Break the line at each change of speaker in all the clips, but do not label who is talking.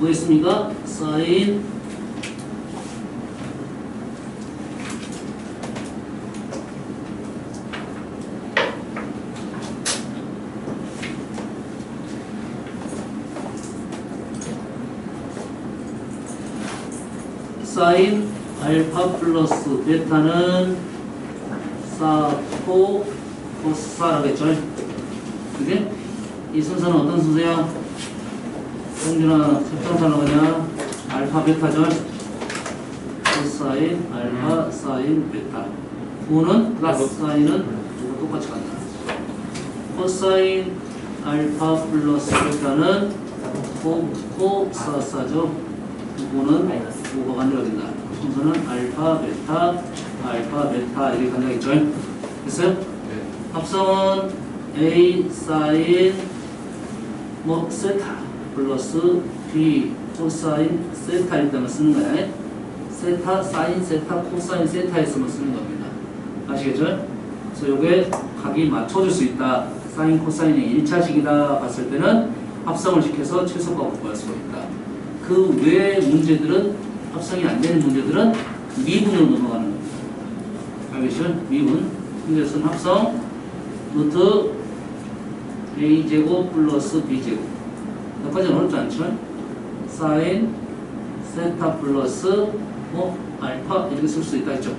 뭐였습니까? 사인 사인 알파 플러스 베타는 사코 코사라겠죠. 그게 이 순서는 어떤 순서야? 홍준아 설정사는 뭐냐? 알파 베타죠. 코사인 알파 사인 베타. 9는 플러스 사인은 이거 똑같이 간다. 코사인 알파 플러스 베타는 코사사죠. 9는 9가 만들어진다. 순서는 알파 베타 이렇게 간다겠죠. 됐어요? 네. 합성은 A 사인 뭐 세타 플러스 B 코사인 세타 일단은 쓰는 거야. 세타 사인 세타 코사인 세타 했으면 쓰는 겁니다. 아시겠죠? 그래서 요게 각이 맞춰줄 수 있다. 사인 코사인이 1차식이다 봤을 때는 합성을 시켜서 최소값을 구할 수가 있다. 그 외의 문제들은 합성이 안 되는 문제들은 미분으로 넘어가는 겁니다. 알겠죠? 미분. 이것은 합성 루트 a제곱 플러스 b제곱. 여기까지는 어렵지 않죠? 사인 세타 플러스 알파 이렇게 쓸 수 있다 했죠.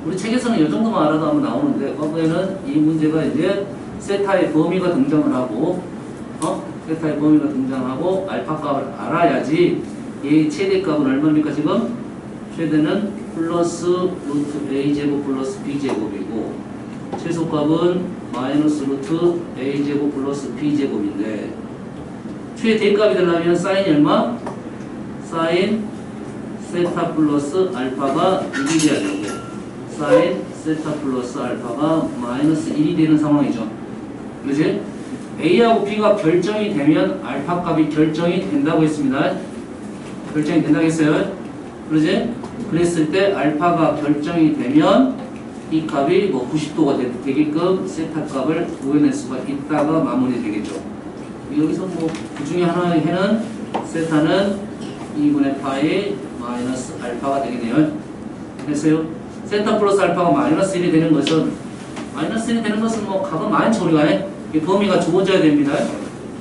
우리 책에서는 이 정도만 알아도 한번 나오는데 거기에는 이 문제가 이제 세타의 범위가 등장을 하고 세타의 범위가 등장하고 알파 값을 알아야지 얘의 최대값은 얼마입니까 지금? 최대는 플러스 루트 a제곱 플러스 b제곱이고 최소값은 마이너스 루트 a제곱 플러스 b제곱인데 최대값이 되려면 사인이 얼마? 사인 세타 플러스 알파가 1이 돼야 되고 사인 세타 플러스 알파가 마이너스 1이 되는 상황이죠. 그렇지? A하고 B가 결정이 되면 알파 값이 결정이 된다고 했습니다. 결정이 된다고 했어요. 그러지? 그랬을 때 알파가 결정이 되면 이 값이 뭐 90도가 되게끔 세타 값을 구해낼 수가 있다가 마무리 되겠죠. 여기서 뭐 그 중에 하나의 해는 세타는 2분의 파이 마이너스 알파가 되겠네요. 됐어요? 세타 플러스 알파가 마이너스 1이 되는 것은 뭐 값은 많죠 우리가 이 범위가 주어져야 됩니다.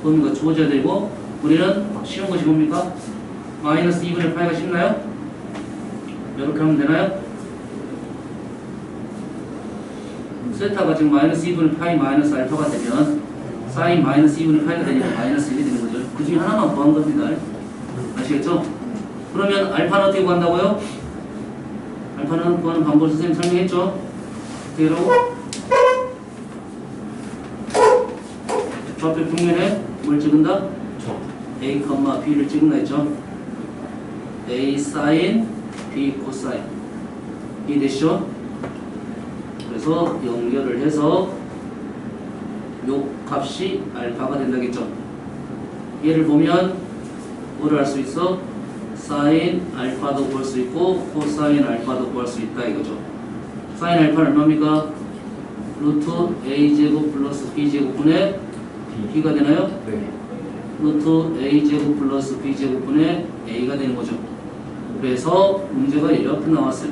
범위가 주어져야 되고 우리는 쉬운 것이 뭡니까? 마이너스 2분의 파이가 쉽나요? 이렇게 하면 되나요? 세타가 지금 마이너스 2분의 파이 마이너스 알파가 되면 사인 마이너스 2분의 파이가 되니까 마이너스 1이 되는 거죠. 그 중에 하나만 구한 겁니다. 아시겠죠? 그러면 알파는 어떻게 구한다고요? 알파는 구하는 방법을 선생님 설명했죠? 어떻게 하라고? 좌표 평면에 뭘 찍은다? A, B를 찍는다 했죠? A 사인, B 코사인. 이해되시죠? 그래서 연결을 해서 요 값이 알파가 된다겠죠? 얘를 보면 뭐를 할 수 있어? 사인 알파도 구할 수 있고 코사인 알파도 구할 수 있다 이거죠. 사인 알파는 얼마입니까? 루트 a제곱 플러스 b제곱분의 b가 되나요?
네.
루트 a제곱 플러스 b제곱분의 a가 되는 거죠. 그래서 문제가 이렇게 나왔을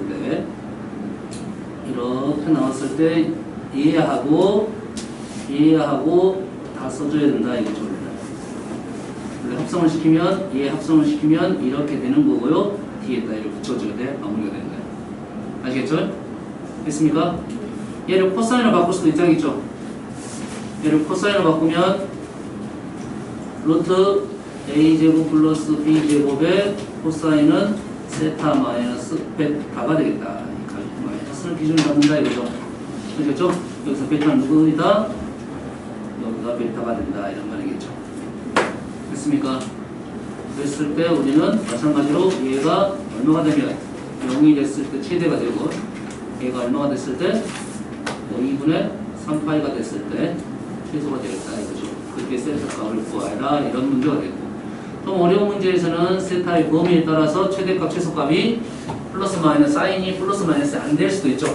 때 이해하고 다 써줘야 된다 이거죠. 원래 합성을 시키면 이렇게 되는 거고요. 뒤에다 이렇게 붙여줘야 돼. 마무리가 되는 거예요. 아시겠죠? 됐습니까? 얘를 코사인으로 바꿀 수도 있죠. 얘를 코사인으로 바꾸면 루트 a제곱 플러스 b제곱의 코사인은 세타 마이너스 베타가 되겠다. 마이너스는 기준을 잡는다 이거죠. 아시겠죠? 여기서 베타는 누구이다? 여기가 베타가 된다 이런 말이겠죠. 됐습니까? 그랬을 때 우리는 마찬가지로 얘가 얼마가 되면 0이 됐을 때 최대가 되고 얘가 얼마가 됐을 때 2분의 3파이가 됐을 때 최소가 되겠다 이거죠. 그렇게 세타 값을 구하라 이런 문제가 되고 좀 어려운 문제에서는 세타의 범위에 따라서 최대값 최소값이 플러스 마이너스 사인이 플러스 마이너스 안 될 수도 있죠.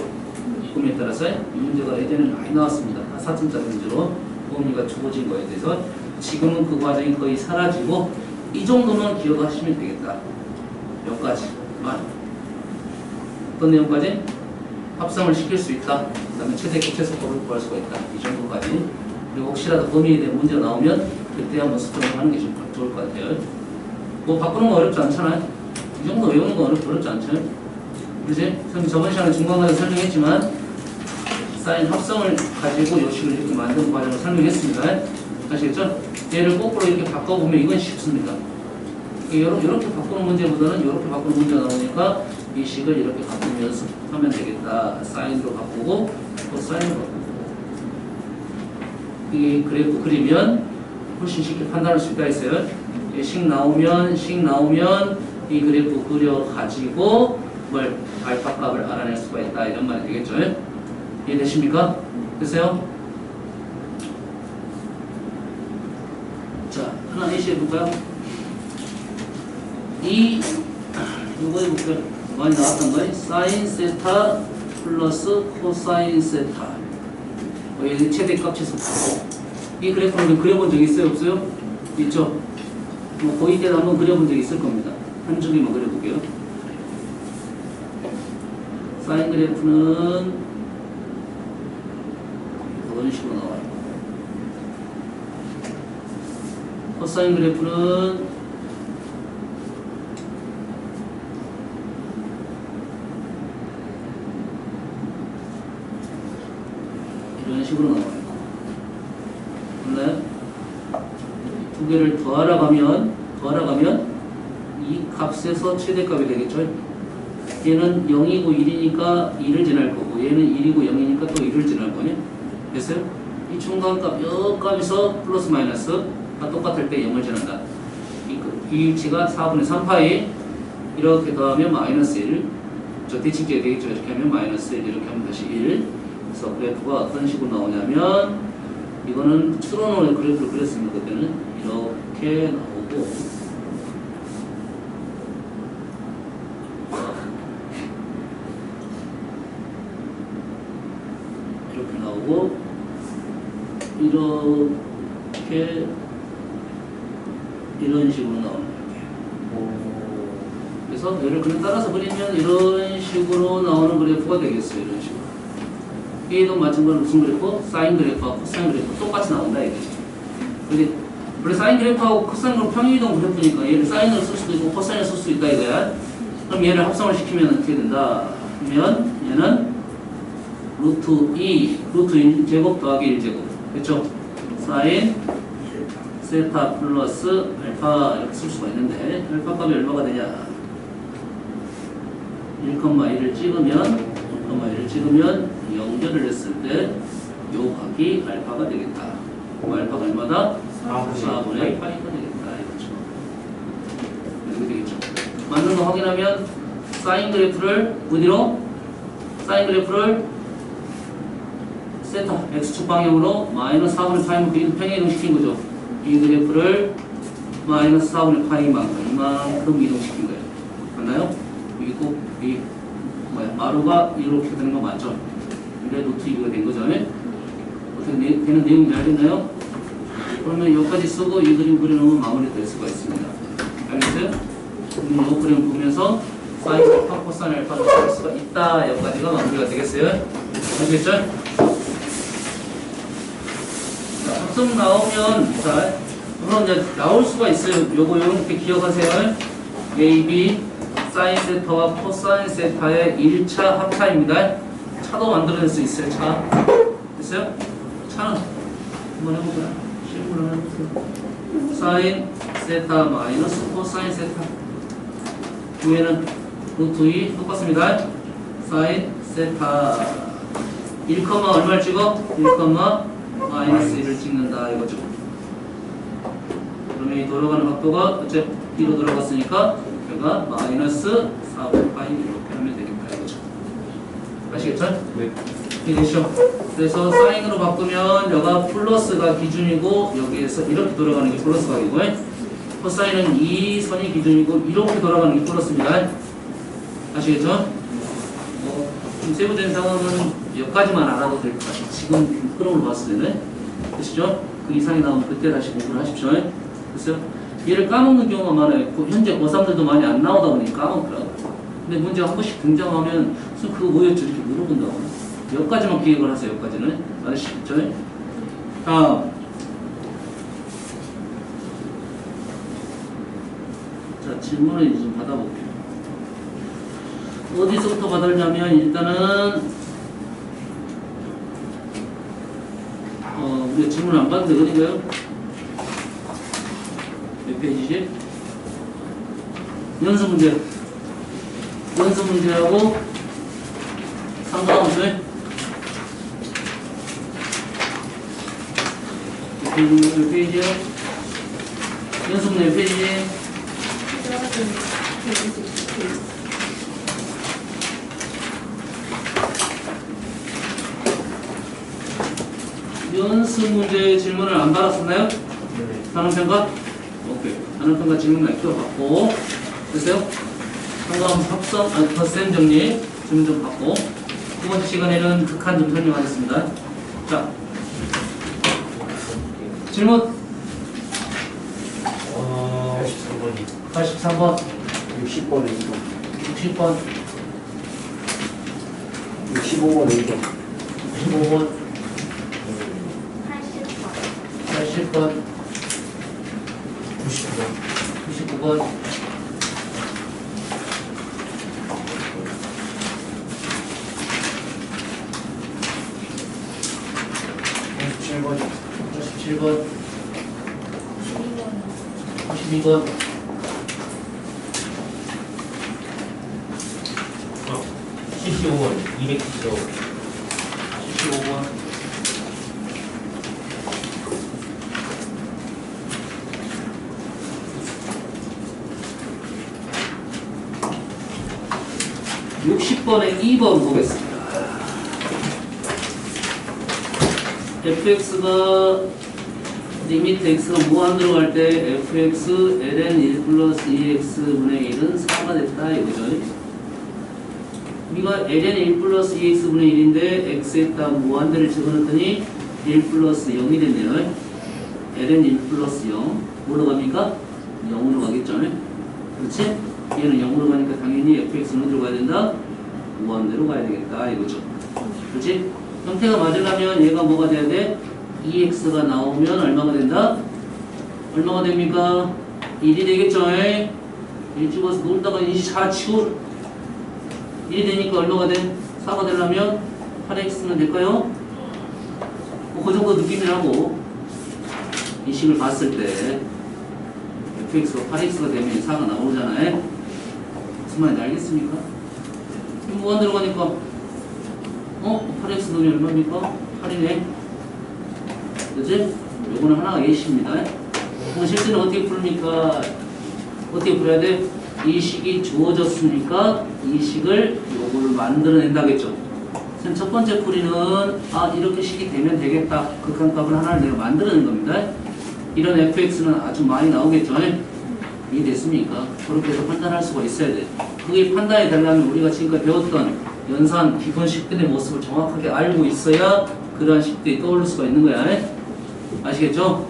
범위에 따라서 이 문제가 예전에는 많이 나왔습니다. 4점짜리 문제로 범위가 주어진 거에 대해서 지금은 그 과정이 거의 사라지고 이 정도만 기억하시면 되겠다. 여기까지만. 어떤 내용까지? 합성을 시킬 수 있다. 그 다음에 최대 곱체속법을 구할 수가 있다. 이 정도까지. 그리고 혹시라도 범위에 대한 문제가 나오면 그때 한번 수정을 하는 게 좋을 것 같아요. 뭐 바꾸는 거 어렵지 않잖아요. 이 정도 외우는 거 어렵지 않죠? 그지? 저번 시간에 중간까지 설명했지만 사인 합성을 가지고 요식을 이렇게 만드는 과정을 설명했습니다. 아시겠죠? 얘를 거꾸로 이렇게 바꿔보면 이건 쉽습니다. 이렇게 바꾸는 문제보다는 이렇게 바꾸는 문제가 나오니까 이 식을 이렇게 바꾸면서 하면 되겠다. 사인으로 바꾸고 코사인으로 바꾸고 이 그래프 그리면 훨씬 쉽게 판단할 수 있다 했어요. 식 나오면 이 그래프 그려가지고 뭘 알파 값을 알아낼 수가 있다. 이런 말이 되겠죠. 이해되십니까? 됐어요? 자, 하나 예시해 볼까요? 이거 해볼게요. 많이 나왔던 거예요. 사인 세타 플러스 코사인 세타. 여기 최대값 최소값. 이 그래프는 그려본 적 있어요? 없어요? 있죠? 뭐 고2 때도 한번 그려본 적 있을 겁니다. 한 줄기만 그려볼게요. 사인 그래프는 이런 식으로 나와요. 코사인 그래프는 이런 식으로 나와요. 맞나요? 두 개를 더하러 가면 이 값에서 최대값이 되겠죠? 얘는 0이고 1이니까 2를 지날 거고 얘는 1이고 0이니까 또 1을 지날 거냐? 됐어요? 이 중간값, 이 값에서 플러스 마이너스가 똑같을 때 0을 지난다. 이 위치가 4분의 3파이 이렇게 더하면 마이너스 1. 저 대칭제가 되겠죠? 이렇게 하면 마이너스 1 이렇게 하면 다시 1. 그래서 그래프가 어떤 식으로 나오냐면 이거는 추론으로 그래프를 그렸습니다. 그때는 이렇게 나오고 이렇게 나오고 이렇게 이런 식으로 나오는 거예요. 그래서 얘를 그냥 따라서 그리면 이런 식으로 나오는 그래프가 되겠어요. 이런 식으로. A도 마찬가지로 무슨 그래프? 사인 그래프하고 코사인 그래프 똑같이 나온다 이거지. 근데 원래 사인 그래프하고 코사인 그래프 평행이동 그래프니까 얘를 사인으로 쓸 수도 있고 코사인을 쓸 수 있다 이거야. 그럼 얘를 합성을 시키면 어떻게 된다? 그러면 얘는 루트 1 제곱 더하기 1제곱 그렇죠? 사인 세타 플러스 알파 이렇게 쓸 수가 있는데 알파 값이 얼마가 되냐? 1,1을 찍으면 연결을 했을 때 요 값이 알파가 되겠다. 그 알파가 얼마다? 4분의 파이가 되겠다. 이거죠. 이렇게 되겠죠. 맞는 거 확인하면 사인 그래프를 어디로? 사인 그래프를 세타 x축 방향으로 마이너스 4분의 파이만큼 평행 이동시킨 거죠. 이 그래프를 마이너스 4분의 파이만큼 이만큼 이동시킨 거예요. 맞나요? 여기 꼭 이 마루가 이렇게 되는 거 맞죠? 근데 노트 2가 된 거죠. 어떻게 되는 내용이 알겠나요? 그러면 여기까지 쓰고 이 그림 그려놓으면 마무리될 수가 있습니다. 알겠어요? 이 그림 보면서 사인 알파 코사인 알파를 쓸 수가 있다. 여기까지가 마무리가 되겠어요? 알겠죠? 자, 합성 나오면 자, 물론 이제 나올 수가 있어요. 요거 이렇게 기억하세요. A, B 사인 세타와 코사인 세타의 1차 합차입니다. 차도 만들어낼 수 있어요. 차. 됐어요? 차는 한번 해볼까요? 실물로 해보세요. 사인 세타 마이너스 코사인 세타. 위에는 루트 2 똑같습니다. 사인 세타 1, 얼마를 찍어? 1, 마이너스 1을 찍는다. 이거죠. 그러면 이 돌아가는 각도가 어째 B로 돌아갔으니까 얘가 마이너스 4분의 파이 이렇게 하면 되겠다. 이거죠. 아시겠죠? 네. 이해되시죠? 그래서 사인으로 바꾸면 여가 플러스가 기준이고 여기에서 이렇게 돌아가는 게 플러스 각이고 코사인은 이 선이 기준이고 이렇게 돌아가는 게 플러스입니다. 아시겠죠? 좀 세부된 상황은 여기까지만 알아도 될 것 같아요. 지금 흐름을 봤을 때는. 되시죠? 그 이상이 나오면 그때 다시 공부를 하십시오. 됐어요? 얘를 까먹는 경우가 많아요. 현재 고3들도 많이 안 나오다 보니 까먹더라고요. 근데 문제가 한 번씩 등장하면 선생님 그거 뭐였죠? 이렇게 물어본다고. 여기까지만 기억을 하세요. 여기까지는. 아시겠죠? 다음. 자, 질문을 이제 좀 받아볼게요. 어디서부터 받으려면 일단은 우리가 질문을 안 받는데 어디가요? 몇 페이지지? 연습 문제. 연습 문제하고 상관없어요? 몇 페이지요? 연습 문제 몇 페이지? 연습 문제 질문을 안 받았었나요? 네. 단원평가? 오케이. 단원평가 질문 날표 받고 됐어요? 상담 합성, 덧셈 정리 질문 좀 받고 두 번째 시간에는 극한 좀 설명하겠습니다. 자, 질문 83번 83번
60번 A조
60번
65번 A조
65번 80번 99번 87번 92번
75번 275
75번 60번에 2번 보겠습니다. fx가 리미트 x가 무한으로 갈 때 fx ln 1 플러스 2x분의 1은 4가 됐다 이거죠. 우리가 ln 1 플러스 2x분의 1인데 x에다 무한대를 집어넣더니 1 플러스 0이 됐네요. ln 1 플러스 0 뭐로 갑니까? 0으로 가겠죠. 그렇지? 얘는 0으로 가니까 당연히 fx는 어디로 가야 된다? 무한대로 가야 되겠다 이거죠. 그렇지? 형태가 맞으려면 얘가 뭐가 돼야 돼? 2x가 나오면 얼마가 된다? 얼마가 됩니까? 1이 되겠죠? 1 집어서 놀다가 4 치고 1이 되니까 얼마가 돼? 4가 되려면 8x는 될까요? 그 정도 느낌이라고 이 식을 봤을 때 fx가 8x가 되면 4가 나오잖아요. 무슨 말인지 알겠습니까? 무한 들어가니까 8x 넣으면 얼마입니까? 8이네. 그치? 요거는 하나가 예시입니다. 그럼 실제는 어떻게 풀립니까? 어떻게 풀어야 돼? 이 식이 주어졌으니까 이 식을 요거를 만들어낸다겠죠. 첫 번째 풀이는 이렇게 식이 되면 되겠다. 극한값을 하나를 내가 만들어낸 겁니다. 이런 fx는 아주 많이 나오겠죠. 이해됐습니까? 그렇게 해서 판단할 수가 있어야 돼. 그게 판단이 되려면 우리가 지금까지 배웠던 연산 기본 식들의 모습을 정확하게 알고 있어야 그러한 식들이 떠오를 수가 있는 거야. 아시겠죠?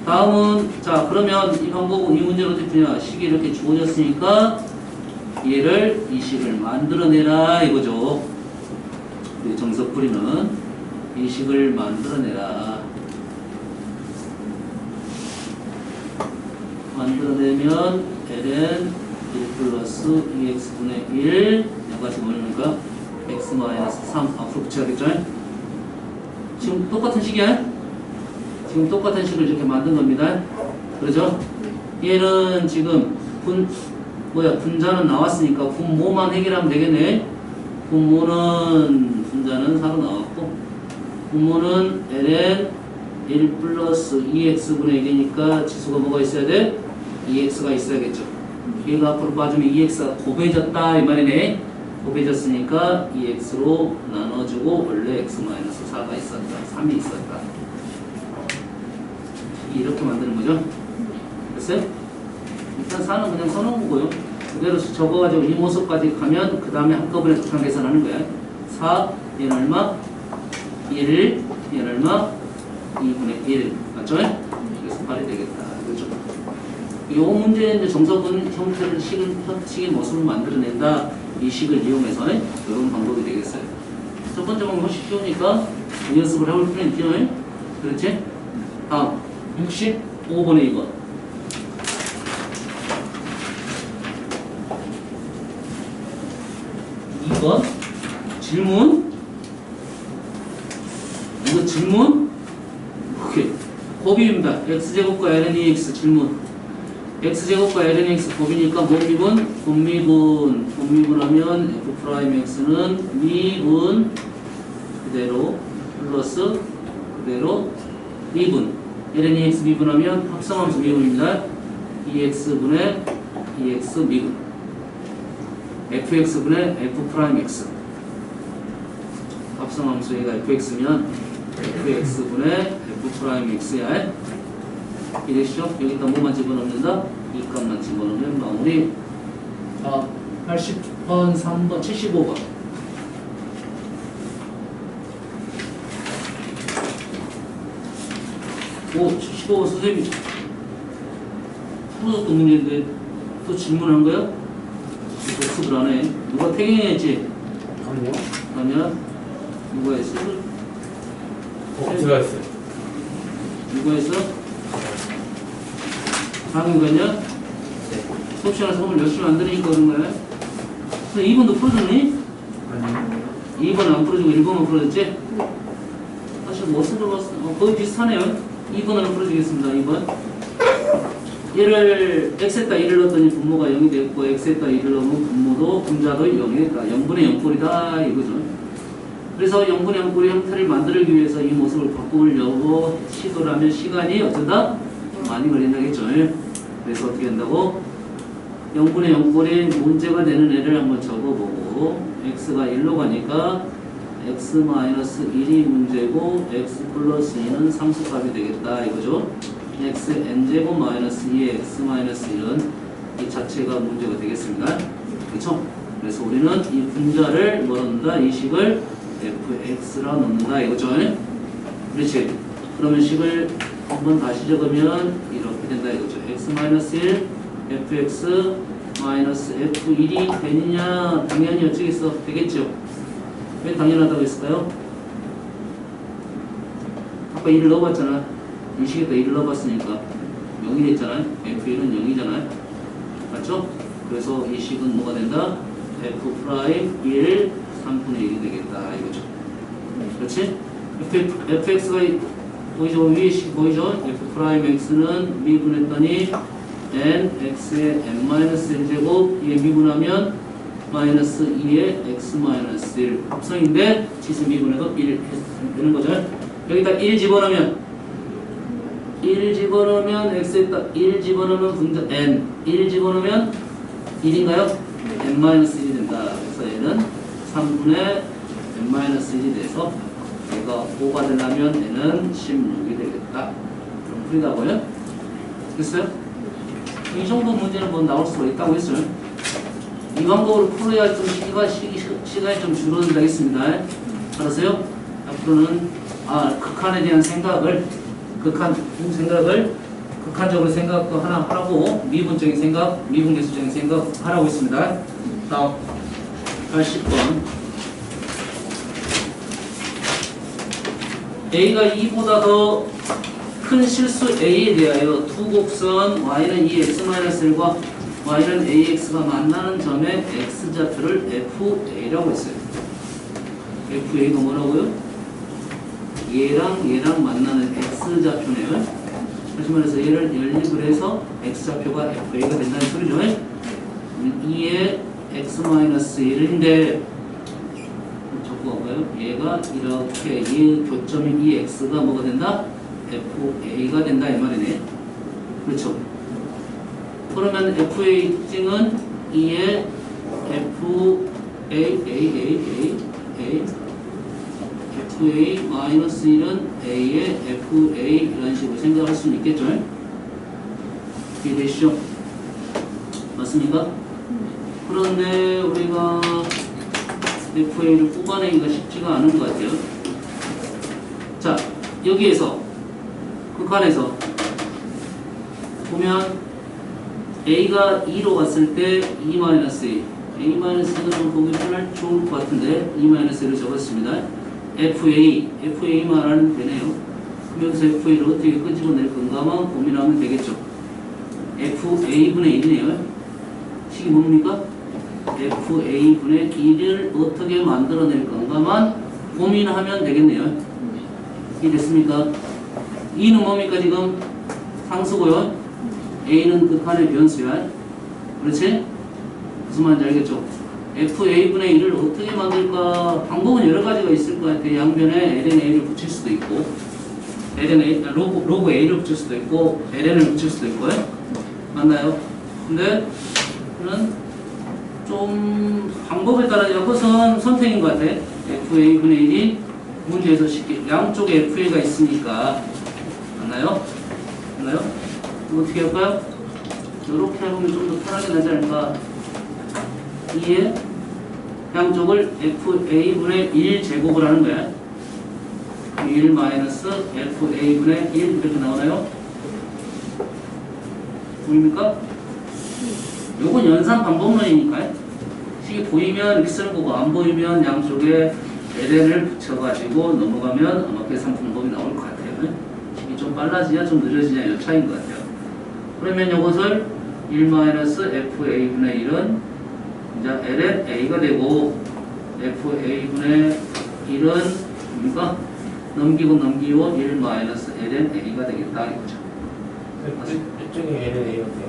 다음은 자 그러면 이 방법은 이 문제를 어떻게 푸냐? 식이 이렇게 주어졌으니까 얘를 이 식을 만들어내라 이거죠. 우리 정석풀이는 이 식을 만들어내라. 만들어내면 ln 1 플러스 2x분의 1 여기까지 뭐입니까? x 마이너스 3 앞으로 붙여야겠죠? 지금 똑같은 식이야? 지금 똑같은 식을 이렇게 만든 겁니다. 그렇죠? 얘는 지금 분자는 나왔으니까 분모만 해결하면 되겠네. 분자는 4로 나왔고 분모는 ln 1 플러스 2x분의 1이니까 지수가 뭐가 있어야 돼? 2x가 있어야겠죠. 얘가 앞으로 빠지면 2x가 곱해졌다 이 말이네. 곱해졌으니까 2x로 나눠주고 원래 x-4가 있었다. 3이 있었다. 이렇게 만드는 거죠. 됐어요? 일단 4는 그냥 써놓은 거고요. 그대로 적어가지고 이 모습까지 가면 그 다음에 한꺼번에 극한 계산하는 거야. 4, 얘는 얼마? 1, 얘는 얼마? 2분의 1. 맞죠? 그래서 8이 되겠다. 그죠? 요 문제의 이제 정석은 형태를 식의 모습을 만들어낸다. 이 식을 이용해서 이런 방법이 되겠어요. 첫 번째 방법 훨씬 쉬우니까 이 연습을 해볼 필요는 있죠. 그렇지? 다음 65번에 2번. 질문. 이거 질문. 오케이. 곱입니다. x제곱과 lnx 질문. x제곱과 lnx 곱이니까 곱미분하면 f'x는 미분 그대로 플러스 그대로 미분. lnx 미분하면 합성함수 미분입니다. ex분의 ex 미분. fx분의 f'x. 합성함수 얘가 fx면 fx분의 f'x야. 이랬죠? 여기다 뭐만 집어넣는다? 이 값만 집어넣으면 마무리. 80번, 3번, 75번. 오, 75번 선생님이 풀어줬던 문제인데 또 질문한 거야? 복습을 안 해. 누가 태경했지?
아니요.
아니야? 누가 했어?
제가 했어요.
누가 했어? 강의가 했냐? 수업 시간에 수업을 열심히 안 들으니까 그런 거야? 근데 2번도 풀어줬니?
아니요.
2번 안 풀어주고 1번만 풀어줬지? 사실 뭐 써줘봤어? 거의 비슷하네요. 2번으로 풀어주겠습니다. 2번. 얘를 x에다 1을 넣었더니 분모가 0이 됐고 x에다 1을 넣으면 분모도 분자도 0이 됐다. 0분의 0꼴이다 이거죠. 그래서 0분의 0꼴의 형태를 만들기 위해서 이 모습을 바꾸려고 시도를 하면 시간이 어쩌다 많이 걸린다겠죠. 그래서 어떻게 한다고? 0분의 0꼴이 문제가 되는 애를 한번 적어보고 x가 1로 가니까 x-1이 문제고 x 플러스 2는 상수값이 되겠다 이거죠. x n제곱 마이너스 2의 x-1은 이 자체가 문제가 되겠습니다. 그렇죠? 그래서 우리는 이 분자를 뭐 넣는다? 이 식을 fx라 넣는다 이거죠. 그렇지? 그러면 식을 한번 다시 적으면 이렇게 된다 이거죠. x-1 fx 마이너스 f1이 되느냐? 당연히 어쩌겠어? 되겠죠? 왜 당연하다고 했을까요? 아까 1을 넣어봤잖아. 이 식에다 1을 넣어봤으니까 0이 됐잖아요. f1은 0이잖아요. 맞죠? 그래서 이 식은 뭐가 된다? f'1 3분의 1이 되겠다 이거죠. 그렇지? fx가 보이죠? 위에 식 보이죠? f'x는 미분했더니 n x의 n-1제곱 이게 미분하면 마이너스 2의 x-1 합성인데 지수 미분해도 1 되는 거죠. 여기다 1 집어넣으면 x에다 1 집어넣으면 분자 n 1 집어넣으면 1인가요? n-1이 된다. 그래서 얘는 3분의 n-1이 돼서 얘가 5가 되려면 얘는 16이 되겠다. 그럼 풀리다고요? 됐어요? 이 정도 문제는 뭐 나올 수가 있다고 했어요. 이 방법으로 풀어야 좀 시간이 좀 줄어든다겠습니다. 알았어요? 앞으로는 극한에 대한 생각을 극한적으로 생각도 하나 하라고 미분적인 생각, 미분계수적인 생각 하라고 있습니다. 다음 80번. A가 2보다 더 큰 실수 A에 대하여 두 곡선 y는 2x-1과 y는 ax가 만나는 점의 x좌표를 fa라고 했어요. fa가 뭐라고요? 얘랑 만나는 x좌표네요. 다시 말해서 얘를 연립을 해서 x좌표가 fa가 된다는 소리죠. 2의 x-1인데 적어볼까요? 얘가 이렇게 이 교점인 이 x가 뭐가 된다? fa가 된다 이 말이네. 그렇죠? 그러면 fa의 특징은 2의 fa-1은 a의 fa 이런 식으로 생각할 수 있겠죠? 이해되시죠? 맞습니까? 그런데 우리가 fa를 뽑아내기가 쉽지가 않은 것 같아요. 자, 여기에서 극한에서 보면 A가 2로 갔을 때 2-A. A-A가 좀 보기 좋을 것 같은데 2-A를 적었습니다. FA 말하는 되네요. 그럼 여기서 FA를 어떻게 끄집어낼 건가만 고민하면 되겠죠. FA분의 1이네요. 식이 뭡니까? FA분의 1을 어떻게 만들어낼 건가만 고민하면 되겠네요. 이해됐습니까? 2는 뭡니까 지금? 상수고요. A는 극한의 변수야. 그렇지? 무슨 말인지 알겠죠? FA분의 1을 어떻게 만들까? 방법은 여러 가지가 있을 것 같아요. 양변에 lnA를 붙일 수도 있고 로그 A를 붙일 수도 있고 ln을 붙일 수도 있고요. 맞나요? 근데 그는 좀 방법에 따라 여것은 선택인 것 같아. FA분의 1이 문제에서 쉽게 양쪽에 FA가 있으니까 맞나요? 맞나요? 어떻게 할까요? 이렇게 해보면 좀 더 편하게 나지 않을까? 2에 양쪽을 FA분의 1 제곱을 하는 거야. 1 마이너스 FA분의 1 이렇게 나오나요? 보입니까? 요건 연산 방법론이니까요. 식이 보이면 이렇게 쓰는 거고 안 보이면 양쪽에 ln을 붙여가지고 넘어가면 아마 계산 방법이 나올 것 같아요. 식이 좀 빨라지냐 좀 느려지냐 이 차이인 것 같아요. 그러면 이것을 1-FA분의 1은 이제 ln A가 되고 FA분의 1은 뭡니까? 넘기고 1-ln A가 되겠다 이거죠.
이쪽에 LNA가 돼요?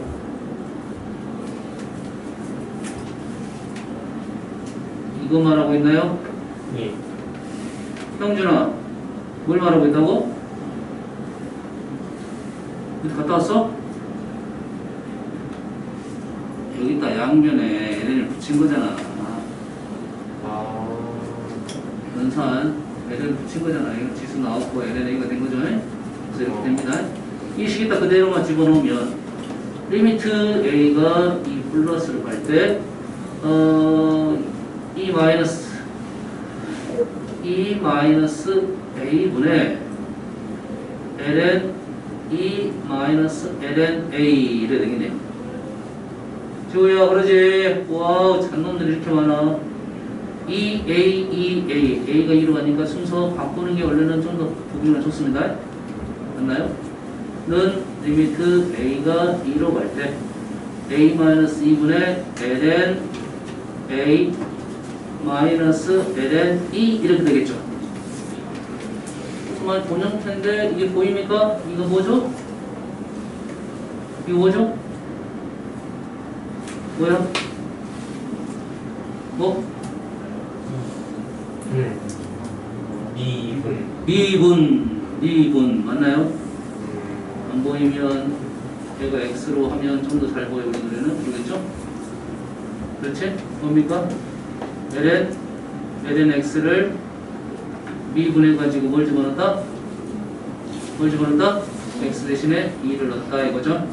이거 말하고 있나요?
예.
형준아, 뭘 말하고 있다고? 어디 갔다 왔어? 여기 있다. 양변에 ln을 붙인 거잖아.
아.
연산 ln을 붙인 거잖아. 이거 지수 나왔고 lnA가 된 거죠. 그래서 이렇게 됩니다. 이 식이 딱 그대로만 집어넣으면 리미트 A가 이 플러스를 갈 때 E 마이너스 A분의 ln ln A 이래 되겠네요. 지호야 그러지? 와우 잔놈들이 이렇게 많아. A가 2로 가니까 순서 바꾸는 게 원래는 좀 더 보기가 좋습니다. 맞나요? 는 리미트 A가 2로 갈 때 A-2분의 ln A 마이너스 ln E 이렇게 되겠죠. 정말 본형태인데 이게 보입니까? 이거 뭐죠? 이거 뭐죠? 뭐야? 뭐? 미분 맞나요? 안 보이면 얘가 X로 하면 좀 더 잘 보여 우리 노래는 모르겠죠? 그렇지? 뭡니까? ln X를 미분해가지고 뭘 집어넣었다? 뭘 집어넣었다? X 대신에 2를 넣었다 이거죠?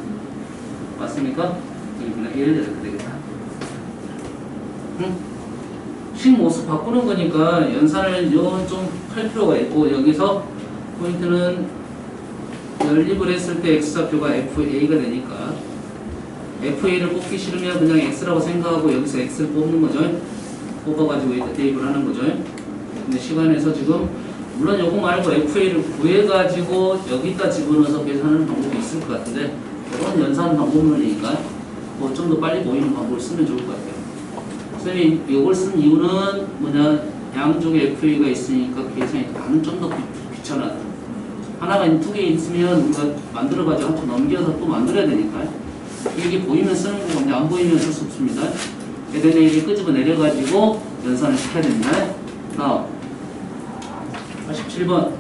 맞습니까? 2분의 1 이렇게 되겠다. 응? 식 모습 바꾸는 거니까 연산을 좀 할 필요가 있고 여기서 포인트는 연립을 했을 때 X좌표가 FA가 되니까 FA를 뽑기 싫으면 그냥 X라고 생각하고 여기서 X를 뽑는 거죠. 뽑아가지고 이렇게 대입을 하는 거죠. 근데 시간에서 지금 물론 요거 말고 FA를 구해가지고 여기다 집어넣어서 계산하는 방법이 있을 것 같은데 이건 연산 방법론이니까 뭐 좀 더 빨리 보이는 방법을 쓰면 좋을 것 같아요. 선생님이 이걸 쓴 이유는 뭐냐, 양쪽에 FA가 있으니까 계산이 나는 좀 더 귀찮아. 하나가 두 개 있으면 우리가 만들어가지고 한 번 넘겨서 또 만들어야 되니까 이게 보이면 쓰는 거고 근데 안 보이면 쓸 수 없습니다. lnA를 끄집어 내려가지고 연산을 시켜야 됩니다. 다음 87번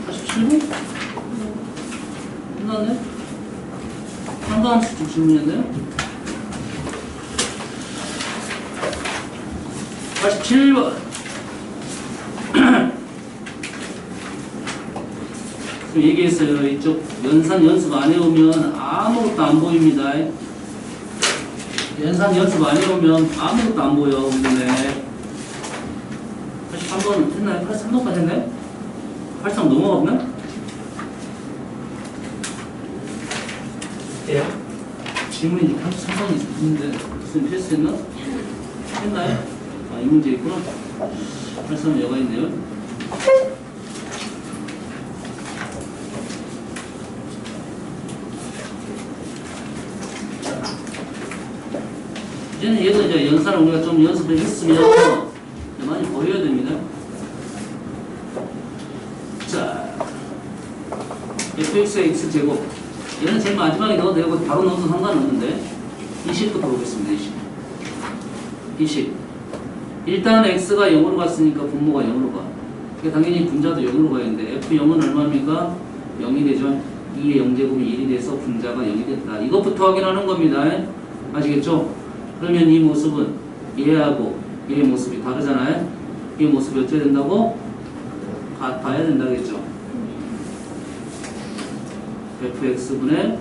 87번? 끝났네? 상가함수 질문이었네요? 87번 얘기했어요. 이쪽 연산 연습 안 해오면 아무것도 안 보입니다. 연산 연습 안 해오면 아무것도 안 보여. 우리네 83번 했나요? 83번까지 했나요? 83 넘어갔나?
패스요?
질문이 이제 33번이 있는데 선생님 패스했나? 했나요? 아, 이 문제 있구나. 83 여가 있네요. 이제는 얘도 이제 연산을 우리가 좀 연습을 했으면 많이 보여야 됩니다. 자, fx의 x제곱. 얘는 제일 마지막에 넣어도 되고 바로 넣어도 상관없는데 20부터 보겠습니다. 20. 일단 x가 0으로 갔으니까 분모가 0으로 가. 그러니까 당연히 분자도 0으로 가야 되는데 f0은 얼마입니까? 0이 되죠. 2의 0제곱이 1이 돼서 분자가 0이 됐다. 이것부터 확인하는 겁니다. 아시겠죠? 그러면 이 모습은 얘하고 얘의 모습이 다르잖아요. 이 모습이 어떻게 된다고? 같아야 된다겠죠. fx분의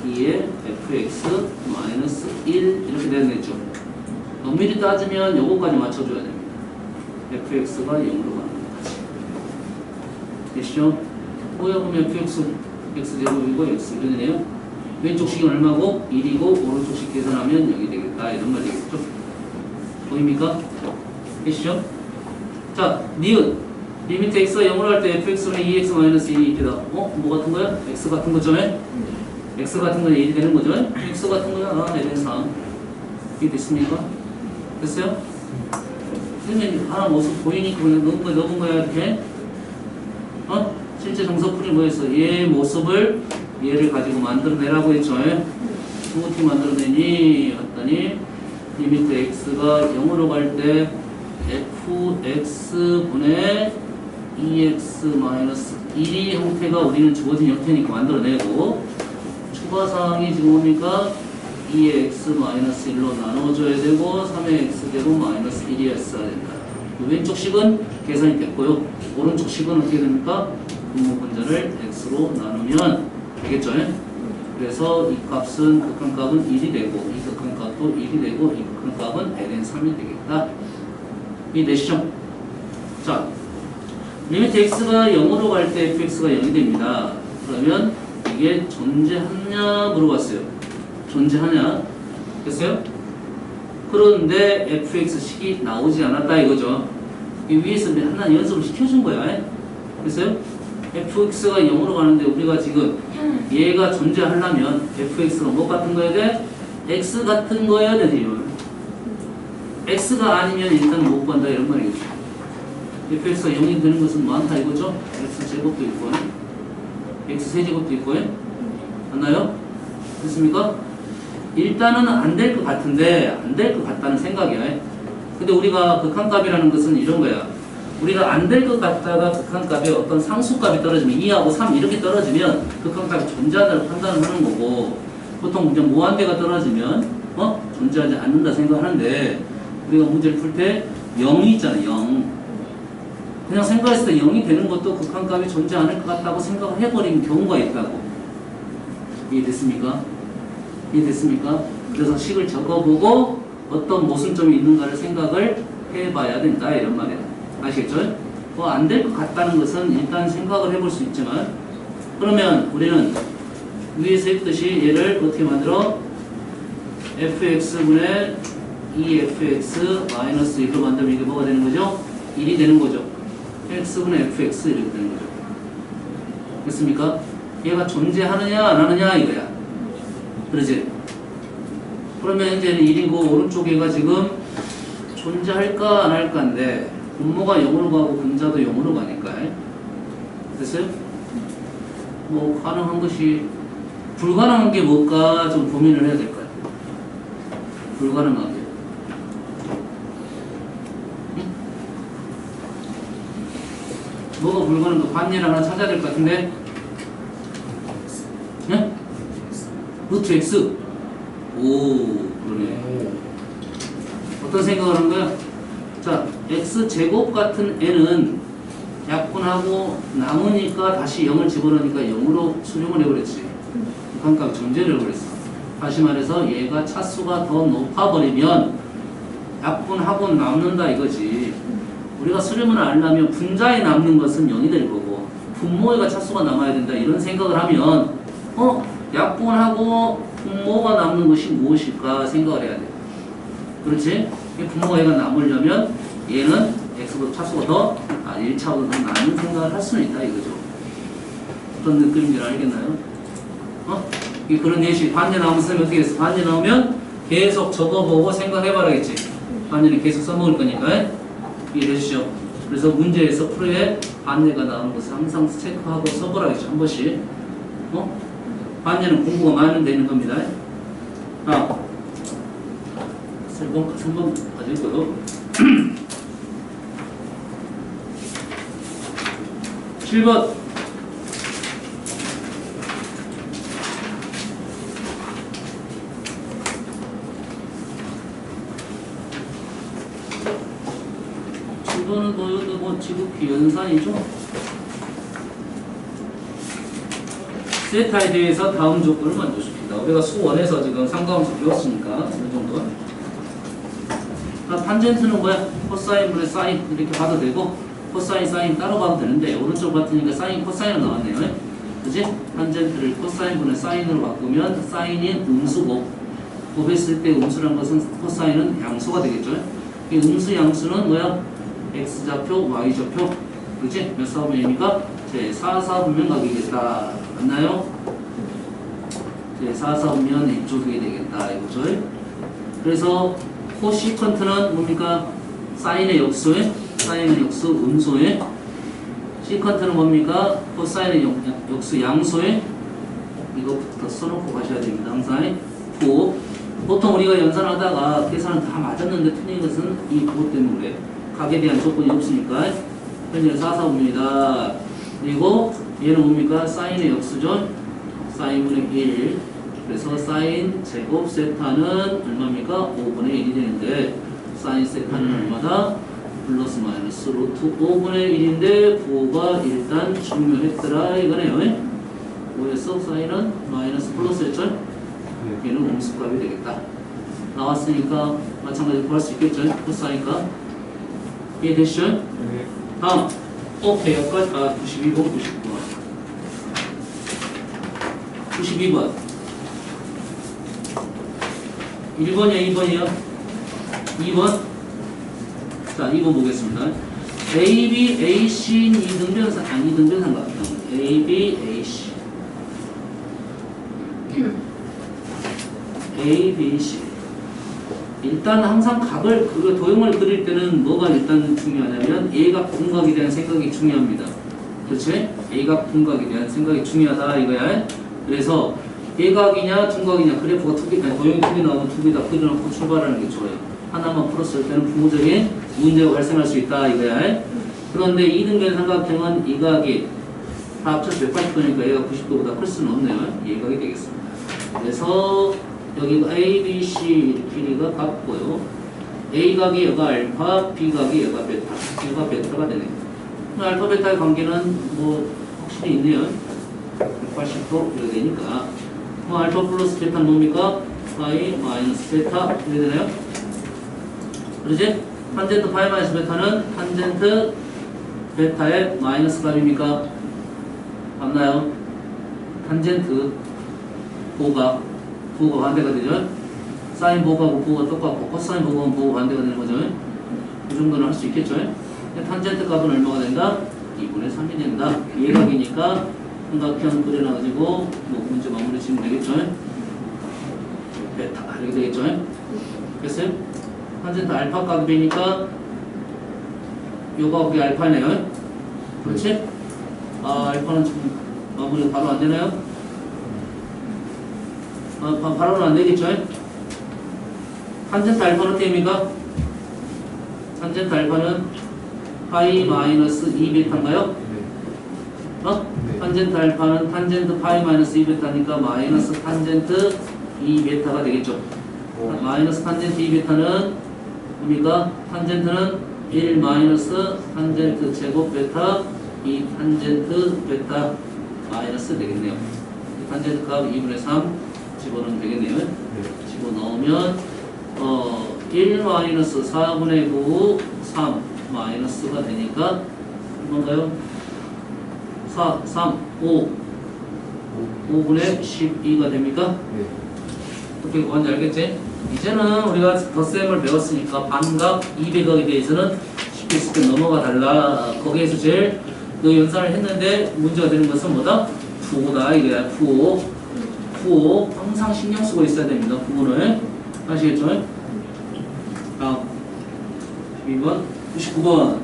2의 fx 마이너스 1 이렇게 되겠죠. 엄밀히 따지면 요거까지 맞춰줘야 됩니다. fx가 0으로 가는 거지. 됐죠? 뭐야 그러면 fx x제곱이고 x 이러네요. 왼쪽 식이 얼마고? 1이고 오른쪽 식 계산하면 0이 되겠다. 이런 말 되겠죠? 보입니까? 됐죠? 자, 니은 리미트 x가 0으로 할 때 fx는 2x 마이너스 1이 있다. 뭐 같은 거야? x 같은 거죠? x 같은 거는 1이 되는 거죠? x 같은 거야? 아, 얘는 3. 이게 됐습니까? 됐어요? 선생님 하나 모습 보이니까 그냥 넣은 거야 이렇게. 실제 정석풀이 뭐였어? 얘 모습을 얘를 가지고 만들어내라고 했죠? 어떻게 만들어내니? 했더니 리미트 x가 0으로 갈 때 fx분의 2x-1이 형태가 우리는 주어진 형태니까 만들어내고 추가사항이 지금 뭡니까? 2의 x-1로 나눠줘야 되고 3의 x제곱 마이너스 1이었어야 된다. 왼쪽 식은 계산이 됐고요. 오른쪽 식은 어떻게 됩니까? 분모 분자를 x로 나누면 되겠죠? 그래서 이 값은 극한값은 1이 되고 이 극한값도 1이 되고 이 극한값은 ln 3이 되겠다. 이해되시죠? 자, 리미트 x가 0으로 갈 때 fx가 0이 됩니다. 그러면 이게 존재하냐 물어봤어요. 존재하냐? 됐어요? 그런데 fx식이 나오지 않았다 이거죠. 이 위에서 하나 연습을 시켜준 거야. 됐어요? fx가 0으로 가는데 우리가 지금 얘가 존재하려면 fx가 뭐 같은 거야 돼? x 같은 거야 되죠. x가 아니면 일단 못 간다 이런 말이겠죠. fx가 0이 되는 것은 많다 이거죠. x 제곱도 있고 x 세제곱도 있고 맞나요? 됐습니까? 일단은 안 될 것 같은데 안 될 것 같다는 생각이야. 근데 우리가 극한값이라는 것은 이런 거야. 우리가 안 될 것 같다가 극한값에 어떤 상수값이 떨어지면 2하고 3 이렇게 떨어지면 극한값이 존재한다고 판단을 하는 거고 보통 이제 무한대가 떨어지면 존재하지 않는다 생각하는데 우리가 문제를 풀 때 0이 있잖아. 0 그냥 생각했을 때 0이 되는 것도 극한값이 존재 않을 것 같다고 생각을 해버리는 경우가 있다고. 이해됐습니까? 이해됐습니까? 그래서 식을 적어보고 어떤 모순점이 있는가를 생각을 해봐야 된다 이런 말이야. 아시겠죠? 안 될 것 같다는 것은 일단 생각을 해볼 수 있지만 그러면 우리는 위에서 했듯이 얘를 어떻게 만들어? fx분의 2fx 마이너스 1로 만들면 이게 뭐가 되는 거죠? 1이 되는 거죠. x분의 fx 이렇게 되는 거죠. 됐습니까? 얘가 존재하느냐 안 하느냐 이거야. 그러지? 그러면 이제는 1이고 오른쪽 얘가 지금 존재할까 안 할까인데 분모가 0으로 가고 분자도 0으로 가니까 됐어요? 뭐 가능한 것이 불가능한 게 뭘까 좀 고민을 해야 될 것 같아요. 불가능한 게 뭐가 불가능한 거 반일 하나 찾아야 될 것 같은데 네? 루트 x 오 그러네. 어떤 생각을 한 거야? 자, x제곱 같은 n은 약분하고 남으니까 다시 0을 집어넣으니까 0으로 수렴을 해버렸지. 극한값 존재를 해버렸어. 다시 말해서 얘가 차수가 더 높아버리면 약분하고 남는다 이거지. 우리가 수렴을 하려면 분자에 남는 것은 0이 될 거고 분모에가 차수가 남아야 된다 이런 생각을 하면 약분하고 분모가 남는 것이 무엇일까 생각을 해야 돼. 그렇지? 이 분모가 얘가 남으려면 얘는 x보다 차수가 더 1차보다 더 많은 생각을 할 수는 있다 이거죠. 어떤 느낌인지 알겠나요? 이 그런 예시 반대 나오면 선생님이 어떻게 했어? 반대 나오면 계속 적어보고 생각해봐야겠지. 반대는 계속 써먹을 거니까 이해되시죠? 그래서 문제에서 프로에 반대가 나오는 것을 항상 체크하고 써보라겠죠. 한 번씩. 반대는 공부가 많은 데 있는 겁니다. 3번 가질 거요. 7번. 이거는 뭐 지극히 연산이죠. 세타에 대해서 다음 조건을 만족시킵니다. 우리가 수원에서 지금 상가함수 배웠으니까 이 정도. 탄젠트는 뭐야? 코사인 분의 사인 이렇게 봐도 되고 코사인 사인 따로 봐도 되는데 오른쪽 같으니까 사인 코사인은 나왔네요. 그지? 탄젠트를 코사인 분의 사인으로 바꾸면 사인이 음수고 곱했을 때 음수란 것은 코사인은 양수가 되겠죠. 이 음수 양수는 뭐야? x좌표, y좌표. 그치? 몇 사분면입니까? 제4사분면각이겠다. 맞나요? 제4사분면 이쪽이 되겠다. 이거죠. 그래서 코시컨트는 뭡니까? 사인의 역수에, 사인의 역수 음수에, 시컨트는 뭡니까? 코사인의 역수 양수에, 이거부터 써놓고 가셔야 됩니다. 항상. 보통 우리가 연산하다가 계산은 다 맞았는데 틀린 것은 이 부호 때문에 그래. 각에 대한 조건이 없으니까. 현재는 4사분면이다. 그리고 얘는 뭡니까? 사인의 역수죠. 사인분의 1. 그래서 사인 제곱 세타는 얼마입니까? 5분의 1이 되는데 사인 세타는 얼마다? 플러스 마이너스 루트 5분의 1인데 부호가 일단 중요했더라 이거네요. 뭐였어? 사인은 마이너스 플러스였죠? 얘는 음수값이 되겠다. 나왔으니까 마찬가지로 구할 수 있겠죠? 코사인값. 이해되시죠?
네.
다음. 오케이, 여기까지. 92번, 99번. 92번. 1번이야, 2번이야? 2번? 자, 2번 보겠습니다. AB, AC, 이등변상, 아니, 이등변상각. AB, AC. A, B, C. 일단 항상 각을, 도형을 그릴 때는 뭐가 일단 중요하냐면 A각 분각에 대한 생각이 중요합니다. 그렇지? A각 분각에 대한 생각이 중요하다 이거야. 그래서 A각이냐 둔각이냐 그래프가 도형이 두 개 나오면 두 개 다 그려놓고 출발하는 게 좋아요. 하나만 풀었을 때는 부모적인 문제가 발생할 수 있다 이거야. 그런데 이등변 삼각형은 이 각이 다 합쳐서 180도니까 얘가 90도보다 클 수는 없네요. 이 각이 되겠습니다. 그래서 여기가 A, B, C 길이가 같고요. A각이 얘가 알파, B각이 얘가 베타. 얘가 베타가 되네요. 알파, 베타의 관계는 뭐 확실히 있네요. 180도 이렇게 되니까 알파 플러스 베타는 뭡니까? 파이 마이너스 베타 이렇게 되나요? 그러지? 탄젠트 파이 마이너스 베타는 탄젠트 베타의 마이너스 값입니까? 맞나요? 탄젠트 보각 부호가 반대가 되죠? 사인 보호하고 부호가 똑같고 코사인 보호하고 부호가 반대가 되는 거죠? 이 정도는 할 수 있겠죠? 탄젠트 값은 얼마가 된다? 2분의 3이 된다. 예각이니까 삼각형 그려놔가지고 뭐 문제 마무리 지으면 되겠죠? 베타 이렇게 되겠죠? 됐어요? 탄젠트 알파 값이니까 요가 우리 알파네요. 그렇지? 알파는 지금 마무리 바로 안 되나요? 바로는 안 되겠죠? 탄젠트 알파는 어떻게 됩니까? 탄젠트 알파는 파이 마이너스 2베타인가요? 탄젠트 알파는 탄젠트 파이 마이너스 2베타니까 마이너스 탄젠트 2베타가 되겠죠. 마이너스 탄젠트 2베타는 뭡니까? 탄젠트는 1 마이너스 탄젠트 제곱 베타 2 탄젠트 베타 마이너스 되겠네요. 탄젠트 값 2분의 3 집어넣으면 되겠네요. 집어넣으면 1 마이너스 4분의 9 3 마이너스가 되니까 뭔가요? 4, 3, 5 5분의 12가 됩니까?
네.
어떻게 구하는지 알겠지? 이제는 우리가 덧셈을 배웠으니까 반각 200억에 대해서는 쉽게 쉽게 넘어가 달라. 거기에서 제일 너 연산을 했는데 문제가 되는 것은 뭐다? 부호다 이거야. 부호 항상 신경 쓰고 있어야 됩니다. 부호를 아시겠죠? 다음 12번 99번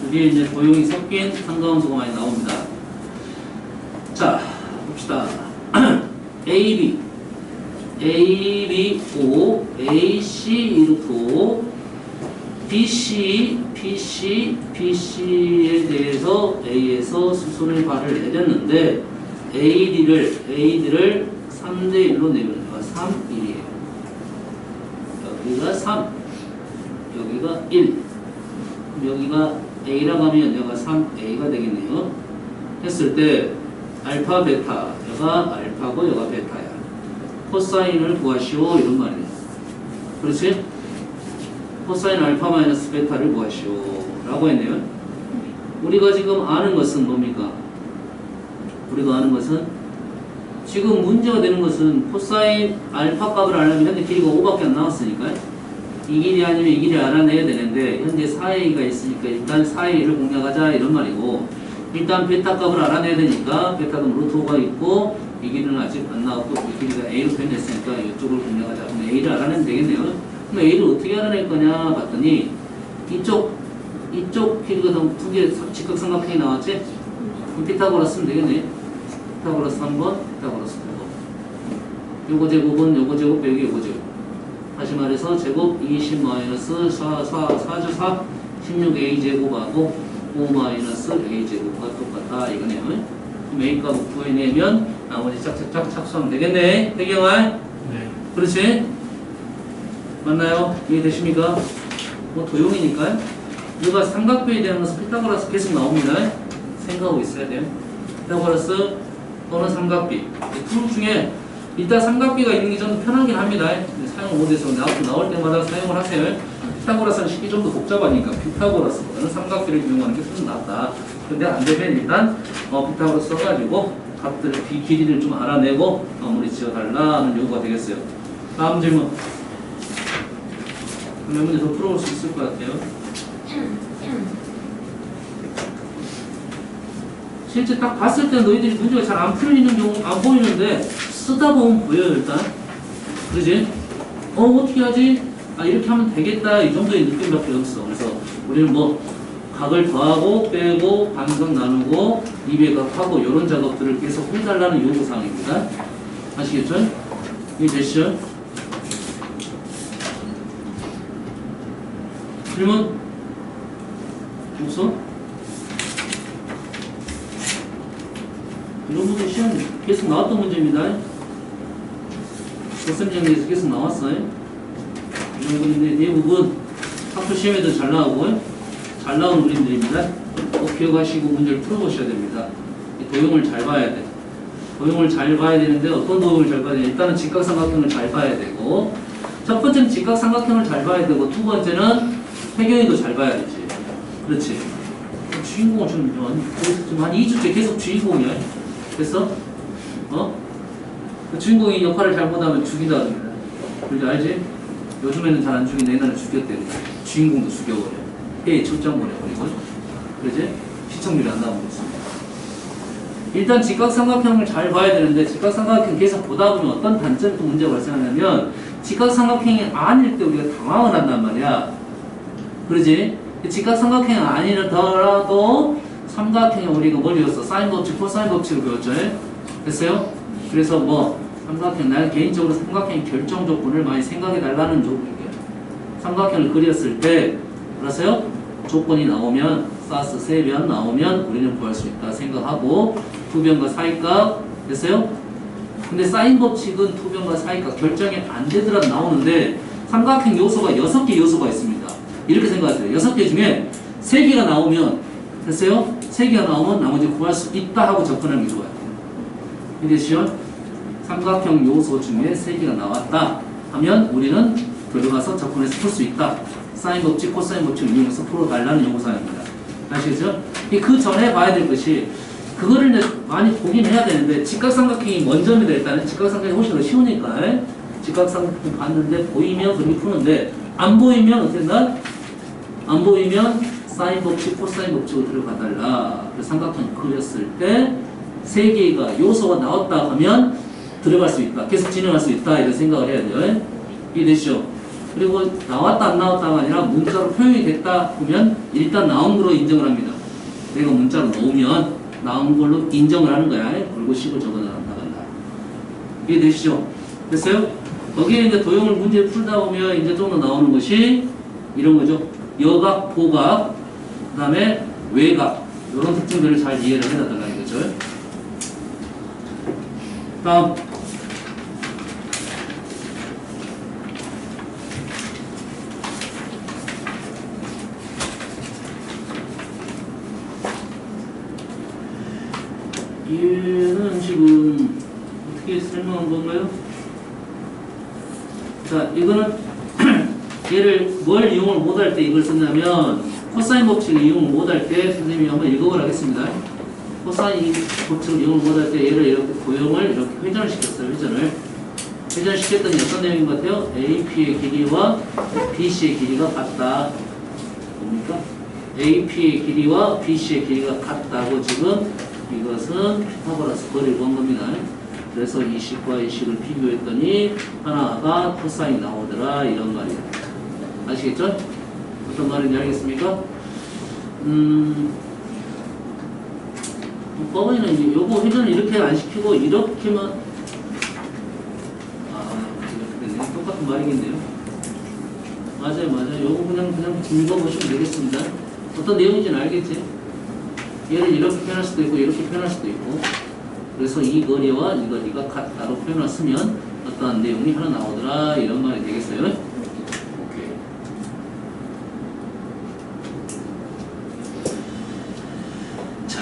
여기에 이제 도형이 섞인 상가함수가 많이 나옵니다. 자 봅시다. AB O AC 이렇게 BC에 대해서 A에서 수순을 발을 내렸는데 AD를 3대1로 내면 3, 1이에요. 여기가 3, 여기가 1, 여기가 A라고 하면 여기가 3A가 되겠네요. 했을 때 알파, 베타, 여기가 알파고 여기가 베타야. 코사인을 구하시오 이런 말이에요. 그렇지? 코사인 알파 마이너스 베타를 구하시오 라고 했네요. 우리가 지금 아는 것은 뭡니까? 우리가 아는 것은 지금 문제가 되는 것은 코사인 알파 값을 알려면 현재 길이가 5밖에 안 나왔으니까 이 길이 아니면 이 길이 알아내야 되는데 현재 4A가 있으니까 일단 4A를 공략하자 이런 말이고, 일단 베타 값을 알아내야 되니까 베타 값 루트 5가 있고 이 길이는 아직 안 나왔고 이 길이가 A로 변했으니까 이쪽을 공략하자. 그럼 A를 알아내면 되겠네요. 그럼 A를 어떻게 알아낼 거냐 봤더니 이쪽 길이가 두 개 직각삼각형이 나왔지? 그럼 피타고라스 쓰면 되겠네. 피타고라스 3번, 피타고라스 2번. 요거 제곱은 요거 제곱 빼기 요거 제곱. 다시 말해서 제곱 20 마이너스 4죠 4. 16A 제곱하고 5 마이너스 A 제곱과 똑같다 이거네요. 그럼 A 값을 구해내면 나머지 짝짝짝 착수하면 되겠네. 태경아.
네.
그렇지? 맞나요? 이해되십니까? 뭐 도형이니까요. 우리가 삼각비에 대한 것은 피타고라스 계속 나옵니다. 생각하고 있어야 돼요. 피타고라스 또는 삼각비. 둘 중에 일단 삼각비가 있는 게 좀 편하긴 합니다. 사용 못해서 나올 때마다 사용을 하세요. 피타고라스는 식이 좀 더 복잡하니까 피타고라스보다는 삼각비를 이용하는 게 훨씬 낫다. 근데 안 되면 일단 피타고라스 써가지고 값들을 길이를 좀 알아내고 마무리 지어달라는 요구가 되겠어요. 다음 질문. 몇 문제 더 풀어볼 수 있을 것 같아요. 실제 딱 봤을 때 너희들이 문제가 잘 안 풀리는 경우 안 보이는데 쓰다 보면 보여요. 일단 그러지? 어떻게 하지? 이렇게 하면 되겠다 이 정도의 느낌밖에 없어. 그래서 우리는 뭐 각을 더하고 빼고 반석 나누고 미배각하고 이런 작업들을 계속 해달라는 요구사항입니다. 아시겠죠? 이해되시죠? 질문? 없어? 이런 문제 시험 계속 나왔던 문제입니다. 덧셈정리에서 계속 나왔어요. 이런 그림들이 대부분 학교 시험에도 잘 나오고 잘 나온 그림들입니다. 꼭 기억하시고 문제를 풀어보셔야 됩니다. 도형을 잘 봐야 돼. 도형을 잘 봐야 되는데 어떤 도형을 잘 봐야 되냐? 일단은 직각삼각형을 잘 봐야 되고, 첫 번째는 직각삼각형을 잘 봐야 되고, 두 번째는 해경이도 잘 봐야 되지. 그렇지. 주인공을 지금 한 2주째 계속 주인공이야. 됐어? 그 주인공이 역할을 잘못하면 죽인다 합니다. 그러지 알지? 요즘에는 잘 안 죽이는데 옛날에 죽였대. 주인공도 죽여버려. 회의 출장 보내버리고. 그러지? 시청률이 안 나오고 있습니다. 일단 직각삼각형을 잘 봐야 되는데, 직각삼각형 계속 보다 보면 어떤 단점이 또 문제가 발생하냐면, 직각삼각형이 아닐 때 우리가 당황을 한단 말이야. 그러지? 직각삼각형이 아니더라도 삼각형에 우리가 뭘 배웠어? 사인 법칙, 코사인 법칙을 배웠죠? 됐어요? 그래서 뭐 삼각형, 난 개인적으로 삼각형의 결정 조건을 많이 생각해 달라는 조건이에요. 삼각형을 그렸을 때 알았어요? 조건이 나오면 사스 3변 나오면 우리는 구할 수 있다 생각하고, 투변과 사이값 됐어요? 근데 사인 법칙은 투변과 사이값 결정이 안 되더라도 나오는데, 삼각형 요소가 6개 요소가 있습니다. 이렇게 생각하세요. 6개 중에 3개가 나오면 됐어요? 3개가 나오면 나머지 구할 수 있다 하고 접근하는 게 좋아요. 이해되시죠? 삼각형 요소 중에 3개가 나왔다 하면 우리는 들어가서 접근해서 풀 수 있다. 사인 법칙, 코사인 법칙을 이용해서 풀어달라는 요구사항입니다. 아시겠죠? 그 전에 봐야 될 것이 그거를 이제 많이 보긴 해야 되는데 직각삼각형이 먼저입니다. 일단은 직각삼각형이 훨씬 더 쉬우니까 직각삼각형 봤는데 보이면 그렇게 푸는데 안 보이면 어떻게 된다? 안 보이면 사인 법칙, 코사인 법칙을 들어가달라. 그래서 삼각형을 그렸을 때 세 개가 요소가 나왔다 하면 들어갈 수 있다. 계속 진행할 수 있다. 이런 생각을 해야 돼요. 이해되시죠? 그리고 나왔다 안 나왔다가 아니라 문자로 표현이 됐다 보면 일단 나온 걸로 인정을 합니다. 내가 문자로 넣으면 나온 걸로 인정을 하는 거야. 그리고 식을 적어 나간다. 이해되시죠? 됐어요? 거기에 이제 도형을 문제 풀다 보면 이제 좀 더 나오는 것이 이런 거죠. 여각, 보각, 그 다음에 외각. 이런 특징들을 잘 이해를 해놔달라는 거죠. 다음. 얘는 지금 어떻게 설명한 건가요? 자, 이거는 얘를 뭘 이용을 못할 때 이걸 쓰냐면 코사인 법칙을 이용을 못할 때 선생님이 한번 읽어보라 하겠습니다. 코사인 법칙을 이용을 못할 때 얘를 이렇게 도형을 이렇게 회전을 시켰어요. 회전시켰더니 어떤 내용인 것 같아요? AP의 길이와 BC의 길이가 같다. 뭡니까? AP의 길이와 BC의 길이가 같다고 지금 이것은 피타고라스 거리를 본 겁니다. 그래서 이 식과 이 식을 비교했더니 하나가 코사인 나오더라. 이런 말이에요. 아시겠죠? 어떤 말인지 알겠습니까? 법원에는 이제 요거 회전을 이렇게 안 시키고 이렇게만 이렇게 되네. 똑같은 말이겠네요. 맞아요. 요거 그냥 읽어보시면 되겠습니다. 어떤 내용인지는 알겠지? 얘를 이렇게 표현할 수도 있고 이렇게 표현할 수도 있고 그래서 이 거리와 이 거리가 같다로 표현을 쓰면 어떠한 내용이 하나 나오더라 이런 말이 되겠어요. 오케이. 자,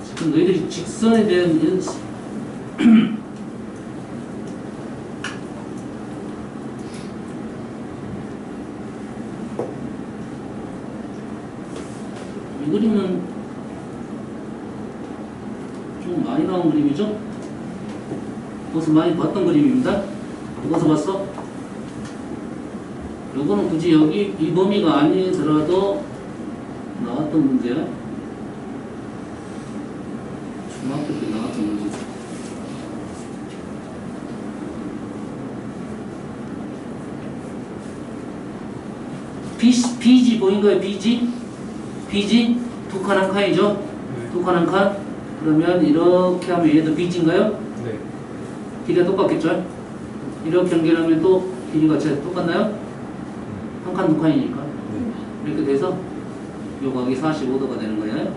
지금 너희들이 직선에 대한 연습 이 그림은 좀 많이 나온 그림이죠? 거기서 많이 봤던 그림입니다. 거기서 봤어? 요거는 굳이 여기 이 범위가 아니더라도 나왔던 문제야. 중학교 때 나왔던 문제죠. BG 보인가요? BG? 두 칸 한 칸이죠? 두 칸 한 칸? 그러면 이렇게 하면 얘도 BG인가요?
네.
길이가 똑같겠죠? 이렇게 연결하면 또 길이가 똑같나요? 한 칸, 두 칸이니까. 이렇게 돼서 요 각이 45도가 되는 거예요.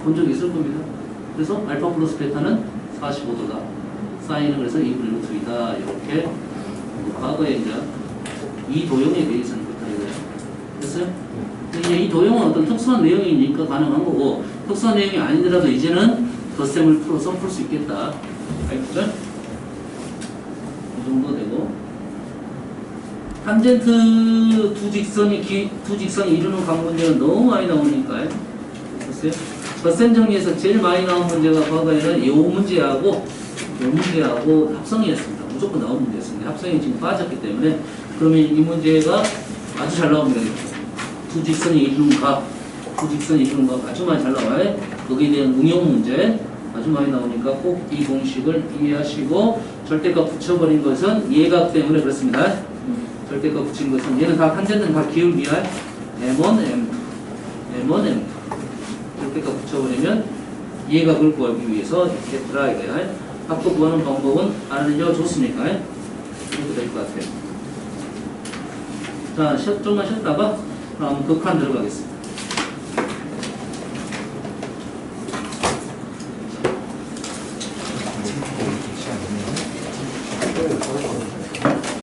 본 적이 있을 겁니다. 그래서 알파 플러스 베타는 45도다. 사인은 그래서 2분의 루트 2다. 이렇게 과거에 이제 이 도형에 대해서는 그렇다 이거예요. 됐어요? 이 도형은 어떤 특수한 내용이니까 가능한 거고 특수한 내용이 아니더라도 이제는 덧셈을 풀어서 풀 수 있겠다. 알겠죠? 이 정도 되고 탄젠트 두 직선이 이루는 각 문제는 너무 많이 나오니까 됐어요? 덧셈 정리에서 제일 많이 나온 문제가 과거에는 이 문제하고 이 문제하고 합성이었습니다. 무조건 나온 문제였습니다. 합성이 지금 빠졌기 때문에 그러면 이 문제가 아주 잘 나옵니다. 두 직선이 이루는 각 아주 많이 잘 나와요. 거기에 대한 응용 문제 아주 많이 나오니까 꼭 이 공식을 이해하시고 절대값 붙여버린 것은 예각 때문에 그렇습니다. 절대값 붙인 것은 얘는 다 탄젠트는 다 기울기야. M1, M2 절대값 붙여버리면 예각을 구하기 위해서 이렇게 했더라 이거야. 각도 구하는 방법은 알려줬으니까 이렇게 될 것 같아요. 자, 좀만 쉬었다가 다음 극한 들어가겠습니다.